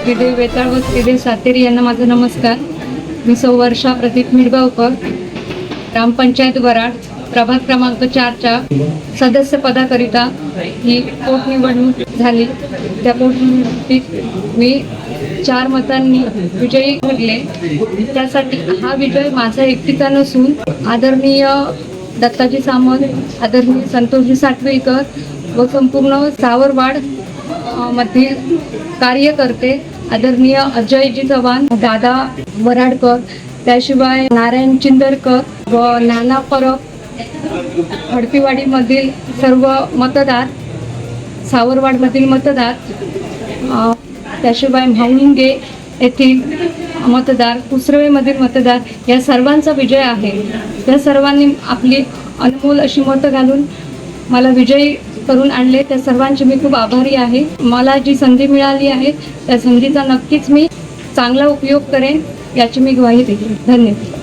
श्रीदेवी वेताळ व श्रीदेवी सातेरी यांना माझा नमस्कार. मी सौ वर्षा प्रदीप मिडगावकर, ग्रामपंचायत वराड, प्रभाग क्रमांक 4च्या सदस्य पदाकरिता ही पोटनिवडणूक झाली. त्या पोटनिवडणुकीत मी 4 मतांनी विजयी ठरले. त्यासाठी हा विजय माझा एकटीचा नसून आदरणीय दत्ताजी सामंत, आदरणीय संतोषजी साटवेकर व संपूर्ण सावरवाड मधील कार्यकर्ते, आदरणीय अजयजी चव्हाण, दादा वराडकर, त्याशिवाय नारायण चिंदरकर व नाना परब, हडपीवाडीमधील सर्व मतदार, सावरवाडमधील मतदार, त्याशिवाय म्हाळुंगे येथील मतदार, कुसरवेमधील मतदार, या सर्वांचा विजय आहे. त्या सर्वांनी आपली अनमोल अशी मतं घालून मला विजयी करून आणले. त्या सर्वांचे मी खूप आभारी आहे. मला जी संधी मिळाली आहे त्या संधीचा नक्कीच मी चांगला उपयोग करेन याची मी ग्वाही देते. धन्यवाद.